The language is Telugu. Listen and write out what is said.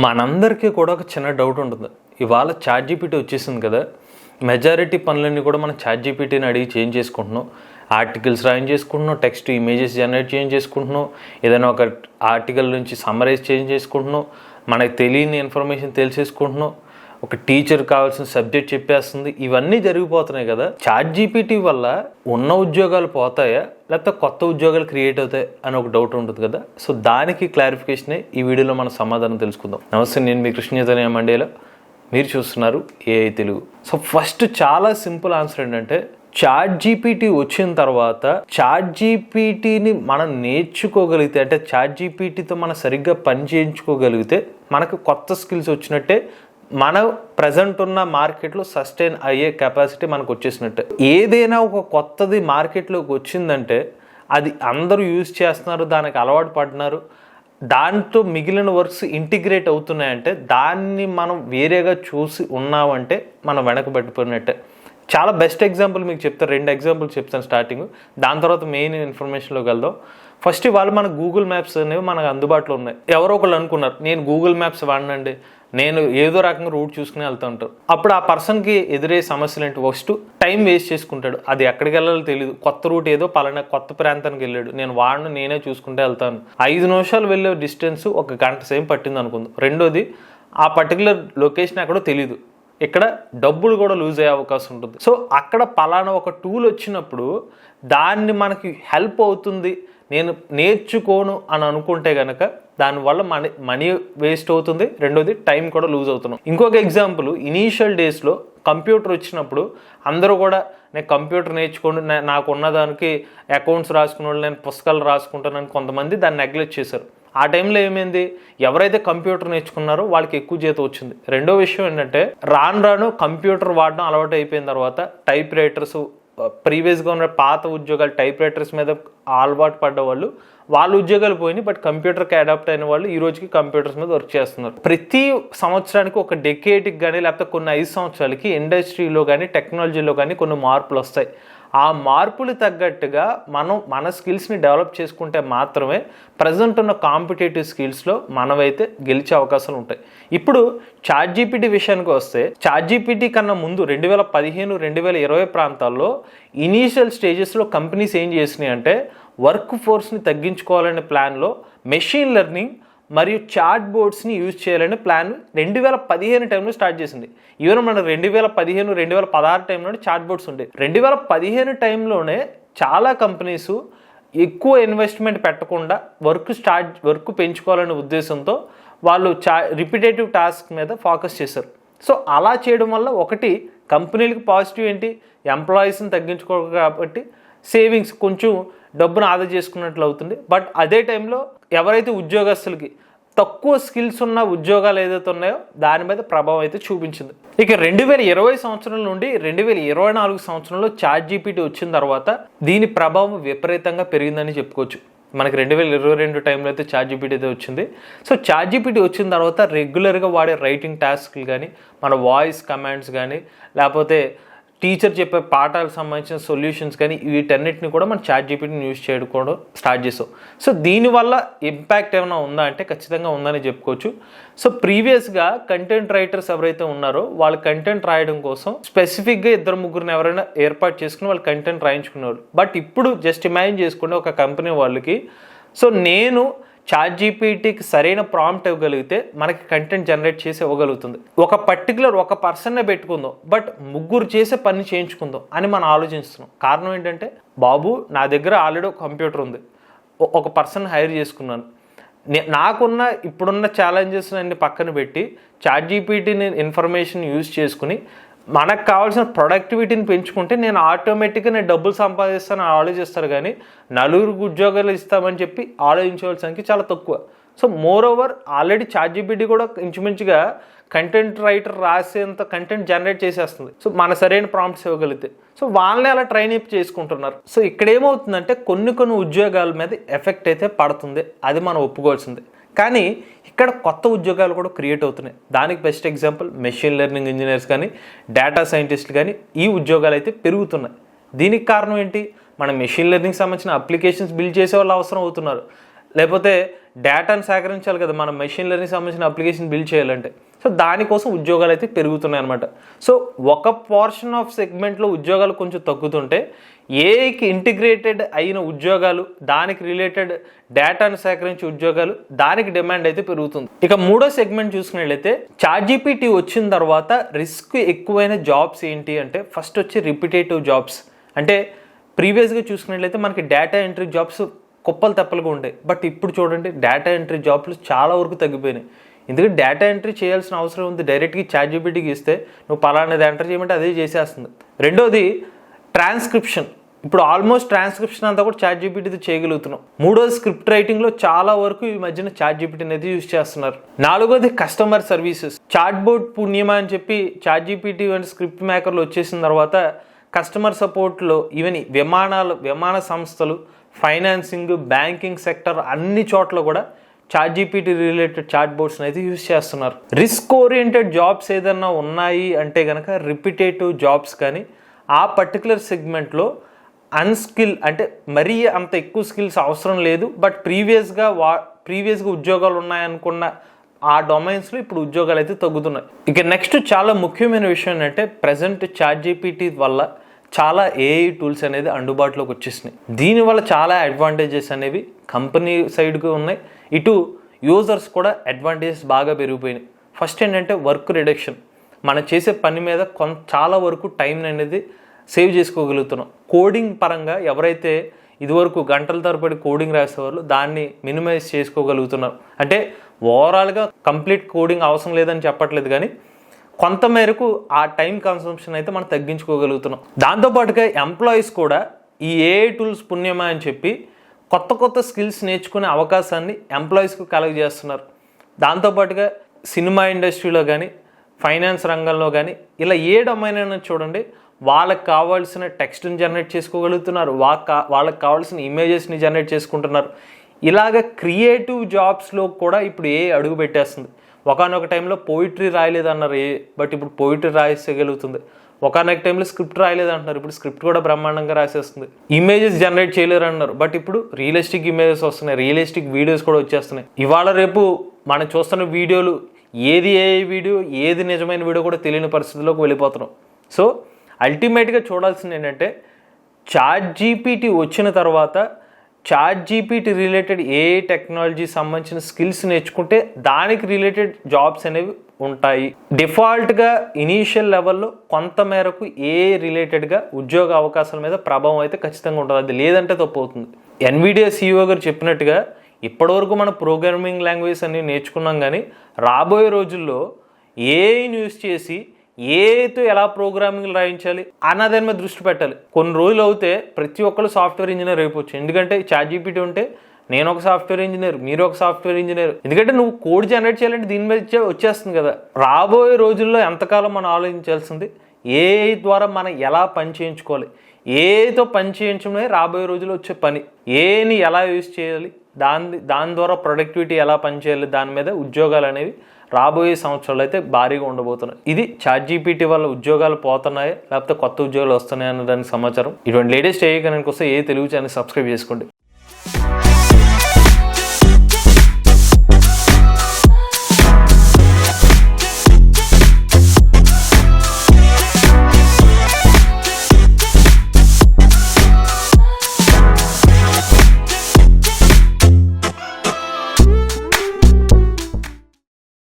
మనందరికీ కూడా ఒక చిన్న డౌట్ ఉంటుంది. ఇవాళ చాట్‌జీపీటీ వచ్చేసింది కదా! మెజారిటీ పనులన్నీ కూడా మనం చాట్‌జీపీటీని అడిగి చేంజ్ చేసుకుంటున్నాం. ఆర్టికల్స్ రాయించేసుకుంటున్నాం, టెక్స్ట్ ఇమేజెస్ జనరేట్ చేయించేసుకుంటున్నాం, ఏదైనా ఒక ఆర్టికల్ నుంచి సమ్మరైజ్ చేంజ్ చేసుకుంటున్నాం, మనకు తెలియని ఇన్ఫర్మేషన్ తెలిసేసుకుంటున్నాం, ఒక టీచర్ కావాల్సిన సబ్జెక్ట్ చెప్పేస్తుంది. ఇవన్నీ జరిగిపోతున్నాయి కదా. చాట్‌జీపీటీ వల్ల ఉన్న ఉద్యోగాలు పోతాయా, లేకపోతే కొత్త ఉద్యోగాలు క్రియేట్ అవుతాయి అని ఒక డౌట్ ఉంటుంది కదా. సో దానికి క్లారిఫికేషనే ఈ వీడియోలో మనం సమాధానం తెలుసుకుందాం. నమస్తే, నేను మీ కృష్ణ చైతన్య మండేలా, మీరు చూస్తున్నారు ఏఐ తెలుగు. సో ఫస్ట్ చాలా సింపుల్ ఆన్సర్ ఏంటంటే, చాట్‌జీపీటీ వచ్చిన తర్వాత చాట్‌జీపీటీని మనం నేర్చుకోగలిగితే, అంటే చాట్‌జీపీటీతో మనం సరిగ్గా పని చేయించుకోగలిగితే మనకు కొత్త స్కిల్స్ వచ్చినట్టే, మన ప్రజెంట్ ఉన్న మార్కెట్లో సస్టైన్ అయ్యే కెపాసిటీ మనకు వచ్చేసినట్టే. ఏదైనా ఒక కొత్తది మార్కెట్లోకి వచ్చిందంటే అది అందరూ యూజ్ చేస్తున్నారు, దానికి అలవాటు పడుతున్నారు, దాంతో మిగిలిన వర్క్స్ ఇంటిగ్రేట్ అవుతున్నాయంటే దాన్ని మనం వేరేగా చూసి ఉన్నామంటే మనం వెనకబడిపోయినట్టే. చాలా బెస్ట్ ఎగ్జాంపుల్ మీకు చెప్తాను, 2 ఎగ్జాంపుల్ చెప్తాను స్టార్టింగ్, దాని తర్వాత మెయిన్ ఇన్ఫర్మేషన్లోకి వెళ్దాం. ఫస్ట్ ఇవాళ మన గూగుల్ మ్యాప్స్ అనేవి మనకు అందుబాటులో ఉన్నాయి. ఎవరో ఒకళ్ళు అనుకున్నారు, నేను గూగుల్ మ్యాప్స్ వాడినండి, నేను ఏదో రకంగా రూట్ చూసుకుని వెళ్తూ ఉంటారు. అప్పుడు ఆ పర్సన్కి ఎదురే సమస్యలు ఏంటి? ఫస్ట్ టైం వేస్ట్ చేసుకుంటాడు, అది ఎక్కడికి వెళ్ళాలో తెలియదు, కొత్త రూట్ ఏదో పలానా కొత్త ప్రాంతానికి వెళ్ళాడు, నేను వాడిని నేనే చూసుకుంటే వెళ్తాను. 5 నిమిషాలు వెళ్ళే డిస్టెన్స్ 1 గంట సేపు పట్టింది అనుకుందాం. రెండోది, ఆ పర్టికులర్ లొకేషన్ ఎక్కడో తెలియదు, ఇక్కడ డబ్బులు కూడా లూజ్ అయ్యే అవకాశం ఉంటుంది. సో అక్కడ పలానా ఒక టూల్ వచ్చినప్పుడు దాన్ని మనకి హెల్ప్ అవుతుంది, నేను నేర్చుకోను అని అనుకుంటే కనుక దానివల్ల మనీ వేస్ట్ అవుతుంది, రెండోది టైం కూడా లూజ్ అవుతున్నాం. ఇంకొక ఎగ్జాంపుల్, ఇనీషియల్ డేస్లో కంప్యూటర్ వచ్చినప్పుడు అందరూ కూడా నేను కంప్యూటర్ నేర్చుకోండి, నాకు ఉన్నదానికి అకౌంట్స్ రాసుకునే వాళ్ళు, నేను పుస్తకాలు రాసుకుంటానని కొంతమంది దాన్ని నెగ్లెక్ట్ చేశారు. ఆ టైంలో ఏమైంది, ఎవరైతే కంప్యూటర్ నేర్చుకున్నారో వాళ్ళకి ఎక్కువ జీతం వచ్చింది. రెండో విషయం ఏంటంటే, రాను కంప్యూటర్ వాడడం అలవాటు అయిపోయిన తర్వాత టైప్ రైటర్స్, ప్రీవియస్గా ఉన్న పాత ఉద్యోగాలు టైప్ రైటర్స్ మీద అలవాటు పడ్డ వాళ్ళ ఉద్యోగాలు పోయినాయి, బట్ కంప్యూటర్కి అడాప్ట్ అయిన వాళ్ళు ఈ రోజుకి కంప్యూటర్స్ మీద వర్క్ చేస్తున్నారు. ప్రతి సంవత్సరానికి ఒక డెకేడ్కి కానీ లేకపోతే కొన్ని 5 సంవత్సరాలకి ఇండస్ట్రీలో కానీ టెక్నాలజీలో కానీ కొన్ని మార్పులు వస్తాయి. ఆ మార్పులు తగ్గట్టుగా మనం మన స్కిల్స్ని డెవలప్ చేసుకుంటే మాత్రమే ప్రజెంట్ ఉన్న కాంపిటేటివ్ స్కిల్స్లో మనమైతే గెలిచే అవకాశాలు ఉంటాయి. ఇప్పుడు చాట్‌జీపీటీ విషయానికి వస్తే, చాట్‌జీపీటీ కన్నా ముందు 2015, 2020 ప్రాంతాల్లో ఇనీషియల్ స్టేజెస్లో కంపెనీస్ ఏం చేసినాయి అంటే, వర్క్ ఫోర్స్ని తగ్గించుకోవాలనే ప్లాన్లో మెషిన్ లెర్నింగ్ మరియు చాట్ బోర్డ్స్ని యూజ్ చేయాలనే ప్లాన్ 2015 టైంలో స్టార్ట్ చేసింది. ఈవెన్ మన 2015, 2016 టైంలోనే చాట్ బోర్డ్స్ ఉండేవి. 2015 టైంలోనే చాలా కంపెనీస్ ఎక్కువ ఇన్వెస్ట్మెంట్ పెట్టకుండా వర్క్ పెంచుకోవాలనే ఉద్దేశంతో వాళ్ళు రిపిటేటివ్ టాస్క్ మీద ఫోకస్ చేశారు. సో అలా చేయడం వల్ల ఒకటి కంపెనీలకు పాజిటివ్ ఏంటి, ఎంప్లాయీస్ని తగ్గించుకోవాలి కాబట్టి సేవింగ్స్, కొంచెం డబ్బును ఆదా చేసుకున్నట్లు అవుతుంది. బట్ అదే టైంలో ఎవరైతే ఉద్యోగస్తులకి తక్కువ స్కిల్స్ ఉన్న ఉద్యోగాలు ఏదైతే ఉన్నాయో దాని మీద ప్రభావం అయితే చూపించింది. ఇక 2020 సంవత్సరం నుండి 2024 సంవత్సరంలో చాట్‌జీపీటీ వచ్చిన తర్వాత దీని ప్రభావం విపరీతంగా పెరిగిందని చెప్పుకోవచ్చు. మనకి 2022 టైంలో అయితే చాట్‌జీపీటీ అయితే వచ్చింది. సో చాట్‌జీపీటీ వచ్చిన తర్వాత రెగ్యులర్గా వాడే రైటింగ్ టాస్క్లు కానీ, మన వాయిస్ కమాండ్స్ కానీ, లేకపోతే టీచర్ చెప్పే పాఠాలకు సంబంధించిన సొల్యూషన్స్ కానీ, వీటన్నిటిని కూడా మనం చాట్‌జీపీటీని యూజ్ చేయడం స్టార్ట్ చేసాం. సో దీనివల్ల ఇంపాక్ట్ ఏమైనా ఉందా అంటే ఖచ్చితంగా ఉందని చెప్పుకోవచ్చు. సో ప్రీవియస్గా కంటెంట్ రైటర్స్ ఎవరైతే ఉన్నారో వాళ్ళు కంటెంట్ రాయడం కోసం స్పెసిఫిక్గా 2-3 ఎవరైనా ఏర్పాటు చేసుకుని వాళ్ళు కంటెంట్ రాయించుకునేవాళ్ళు. బట్ ఇప్పుడు జస్ట్ ఇమాజిన్ చేసుకోండి, ఒక కంపెనీ వాళ్ళకి, సో నేను చాట్‌జీపీటీకి సరైన ప్రాంప్ట్ ఇవ్వగలిగితే మనకి కంటెంట్ జనరేట్ చేసి ఇవ్వగలుగుతుంది. ఒక పర్సన్నే పెట్టుకుందాం, బట్ 3 చేసే పని చేయించుకుందాం అని మనం ఆలోచిస్తున్నాం. కారణం ఏంటంటే, బాబు నా దగ్గర ఆల్రెడీ ఒక కంప్యూటర్ ఉంది, ఒక పర్సన్ హైర్ చేసుకున్నాను, నాకున్న ఇప్పుడున్న ఛాలెంజెస్ అన్ని పక్కన పెట్టి చాట్‌జీపీటీని ఇన్ఫర్మేషన్ యూజ్ చేసుకుని మనకు కావాల్సిన ప్రొడక్టివిటీని పెంచుకుంటే నేను ఆటోమేటిక్గా నేను డబ్బులు సంపాదిస్తానని ఆలోచిస్తారు, కానీ 4 ఉద్యోగాలు ఇస్తామని చెప్పి ఆలోచించవలసిన చాలా తక్కువ. So more over already ChatGPT కూడా ఇంచుమించుగా కంటెంట్ రైటర్ రాసేంత కంటెంట్ జనరేట్ చేసేస్తుంది. సో మన సరైన ప్రాంప్ట్స్ ఇవ్వగలిగితే, సో వాళ్ళని అలా ట్రైన్ అప్ చేసుకుంటున్నారు. సో ఇక్కడ ఏమవుతుందంటే కొన్ని ఉద్యోగాల మీద ఎఫెక్ట్ అయితే పడుతుంది, అది మనం ఒప్పుకోవాల్సిందే. కానీ ఇక్కడ కొత్త ఉద్యోగాలు కూడా క్రియేట్ అవుతున్నాయి. దానికి best example machine learning engineers కానీ, డేటా సైంటిస్టులు కానీ, ఈ ఉద్యోగాలు అయితే పెరుగుతున్నాయి. దీనికి కారణం ఏంటి, మన మెషిన్ లెర్నింగ్ సంబంధించిన అప్లికేషన్స్ బిల్డ్ చేసే వాళ్ళు అవసరం అవుతున్నారు, లేకపోతే డేటాను సేకరించాలి కదా, మనం మెషిన్ లెర్నింగ్ సంబంధించిన అప్లికేషన్ బిల్డ్ చేయాలంటే. సో దానికోసం ఉద్యోగాలు అయితే పెరుగుతున్నాయి అనమాట. సో ఒక పోర్షన్ ఆఫ్ సెగ్మెంట్లో ఉద్యోగాలు కొంచెం తగ్గుతుంటే ఏఐకి ఇంటిగ్రేటెడ్ అయిన ఉద్యోగాలు, దానికి రిలేటెడ్ డేటాను సేకరించే ఉద్యోగాలు, దానికి డిమాండ్ అయితే పెరుగుతుంది. ఇక మూడో సెగ్మెంట్ చూసుకున్నట్లయితే చాట్‌జీపీటీ వచ్చిన తర్వాత రిస్క్ ఎక్కువైన జాబ్స్ ఏంటి అంటే ఫస్ట్ వచ్చి రిపిటేటివ్ జాబ్స్. అంటే ప్రీవియస్గా చూసుకున్నట్లయితే మనకి డేటా ఎంట్రీ జాబ్స్ కుప్పలు తెప్పలుగా ఉంటాయి. బట్ ఇప్పుడు చూడండి డేటా ఎంట్రీ జాబ్లు చాలా వరకు తగ్గిపోయినాయి. ఎందుకంటే డేటా ఎంట్రీ చేయాల్సిన అవసరం ఉంది. డైరెక్ట్గా చాట్‌జీపీటీకి ఇస్తే నువ్వు పలానాది ఎంటర్ చేయమంటే అదే చేసేస్తుంది. రెండోది ట్రాన్స్క్రిప్షన్. ఇప్పుడు ఆల్మోస్ట్ ట్రాన్స్క్రిప్షన్ అంతా కూడా చాట్‌జీపీటీతో చేయగలుగుతున్నాం. మూడోది స్క్రిప్ట్ రైటింగ్లో చాలా వరకు ఈ మధ్యన చాట్‌జీపీటీని అయితే యూజ్ చేస్తున్నారు. నాలుగోది కస్టమర్ సర్వీసెస్. చాట్‌బోట్ పుణ్యమా అని చెప్పి చాట్‌జీపీటీ వంటి స్క్రిప్ట్ మేకర్లు వచ్చేసిన తర్వాత కస్టమర్ సపోర్ట్లో ఈవెన్ విమాన సంస్థలు, ఫైనాన్సింగ్, బ్యాంకింగ్ సెక్టర్ అన్ని చోట్ల కూడా చాట్‌జీపీటీ రిలేటెడ్ చాట్ బోట్స్ని అయితే యూజ్ చేస్తున్నారు. రిస్క్ ఓరియంటెడ్ జాబ్స్ ఏదన్నా ఉన్నాయి అంటే కనుక రిపిటేటివ్ జాబ్స్ కానీ ఆ పర్టికులర్ సెగ్మెంట్లో అన్స్కిల్ అంటే మరీ అంత ఎక్కువ స్కిల్స్ అవసరం లేదు, బట్ ప్రీవియస్గా ఉద్యోగాలు ఉన్నాయనుకున్న ఆ డొమైన్స్లో ఇప్పుడు ఉద్యోగాలు అయితే తగ్గుతున్నాయి. ఇక నెక్స్ట్ చాలా ముఖ్యమైన విషయం ఏంటంటే ప్రజెంట్ చాట్‌జీపీటీ వల్ల చాలా ఏఐ టూల్స్ అనేది అందుబాటులోకి వచ్చేసినాయి. దీనివల్ల చాలా అడ్వాంటేజెస్ అనేవి కంపెనీ సైడ్గా ఉన్నాయి, ఇటు యూజర్స్ కూడా అడ్వాంటేజెస్ బాగా పెరిగిపోయినాయి. ఫస్ట్ ఏంటంటే వర్క్ రిడక్షన్. మనం చేసే పని మీద చాలా వరకు టైం అనేది సేవ్ చేసుకోగలుగుతున్నాం. కోడింగ్ పరంగా ఎవరైతే ఇదివరకు గంటల తరబడి కోడింగ్ రాసేవాళ్ళు దాన్ని మినిమైజ్ చేసుకోగలుగుతున్నారు. అంటే ఓవరాల్గా కంప్లీట్ కోడింగ్ అవసరం లేదని చెప్పట్లేదు, కానీ కొంతమేరకు ఆ టైం కన్సంప్షన్ అయితే మనం తగ్గించుకోగలుగుతున్నాం. దాంతోపాటుగా ఎంప్లాయీస్ కూడా ఈ ఏఐ టూల్స్ పుణ్యమా అని చెప్పి కొత్త స్కిల్స్ నేర్చుకునే అవకాశాన్ని ఎంప్లాయీస్కు కలుగజేస్తున్నారు. దాంతోపాటుగా సినిమా ఇండస్ట్రీలో కానీ, ఫైనాన్స్ రంగంలో కానీ, ఇలా ఏ డొమైన్ అయినా చూడండి వాళ్ళకి కావాల్సిన టెక్స్ట్ని జనరేట్ చేసుకోగలుగుతున్నారు, వాళ్ళకి కావాల్సిన ఇమేజెస్ని జనరేట్ చేసుకుంటున్నారు. ఇలాగ క్రియేటివ్ జాబ్స్లో కూడా ఇప్పుడు ఏ అడుగు పెట్టేస్తుంది. ఒకనొక టైంలో పోయిటరీ రాయలేదన్నారు బట్ ఇప్పుడు పోయిటరీ రాసేయగలుగుతుంది. ఒకనొక టైంలో స్క్రిప్ట్ రాయలేదంటున్నారు, ఇప్పుడు స్క్రిప్ట్ కూడా బ్రహ్మాండంగా రాసేస్తుంది. ఇమేజెస్ జనరేట్ చేయలేరు అన్నారు, బట్ ఇప్పుడు రియలిస్టిక్ ఇమేజెస్ వస్తున్నాయి, రియలిస్టిక్ వీడియోస్ కూడా వచ్చేస్తున్నాయి. ఇవాళ రేపు మనం చూస్తున్న వీడియోలు ఏది ఏఐ వీడియో, ఏది నిజమైన వీడియో కూడా తెలియని పరిస్థితిలోకి వెళ్ళిపోతున్నాం. సో అల్టిమేట్గా చూడాల్సింది ఏంటంటే చాట్‌జీపీటీ వచ్చిన తర్వాత చాట్‌జీపీటీ రిలేటెడ్ ఏఐ టెక్నాలజీ సంబంధించిన స్కిల్స్ నేర్చుకుంటే దానికి రిలేటెడ్ జాబ్స్ అనేవి ఉంటాయి. డిఫాల్ట్గా ఇనీషియల్ లెవెల్లో కొంతమేరకు ఏఐ రిలేటెడ్గా ఉద్యోగ అవకాశాల మీద ప్రభావం అయితే ఖచ్చితంగా ఉంటుంది, అది లేదంటే తప్పు అవుతుంది. ఎన్విడియా CEO గారు చెప్పినట్టుగా ఇప్పటివరకు మన ప్రోగ్రామింగ్ లాంగ్వేజ్ అన్ని నేర్చుకున్నాం, కానీ రాబోయే రోజుల్లో ఏఐని యూజ్ చేసి ఏతో ఎలా ప్రోగ్రామింగ్ రాయించాలి అన్నదాని మీద దృష్టి పెట్టాలి. కొన్ని రోజులు అవుతే ప్రతి ఒక్కరు సాఫ్ట్వేర్ ఇంజనీర్ అయిపోవచ్చు. ఎందుకంటే చాట్‌జీపీటీ ఉంటే నేను ఒక సాఫ్ట్వేర్ ఇంజనీర్, మీరు ఒక సాఫ్ట్వేర్ ఇంజనీర్. ఎందుకంటే నువ్వు కోడ్ జనరేట్ చేయాలంటే దీని మీద వచ్చేస్తుంది కదా. రాబోయే రోజుల్లో ఎంతకాలం మనం ఆలోచించాల్సింది ఏఐ ద్వారా మనం ఎలా పని చేయించుకోవాలి, ఏతో పని చేయించడమే రాబోయే రోజుల్లో వచ్చే పని. ఏని ఎలా యూజ్ చేయాలి, దాని ద్వారా ప్రొడక్టివిటీ ఎలా పనిచేయాలి, దాని మీద ఉద్యోగాలు అనేవి రాబోయే సంవత్సరాలు అయితే భారీగా ఉండబోతున్నాయి. ఇది చాట్‌జీపీటీ వల్ల ఉద్యోగాలు పోతున్నాయా లేకపోతే కొత్త ఉద్యోగాలు వస్తున్నాయా అన్న దానికి సమాచారం. ఇటువంటి లేటెస్ట్ ఏఐ కనుక వస్తే ఏ తెలుగు ఛానల్ సబ్స్క్రైబ్ చేసుకోండి.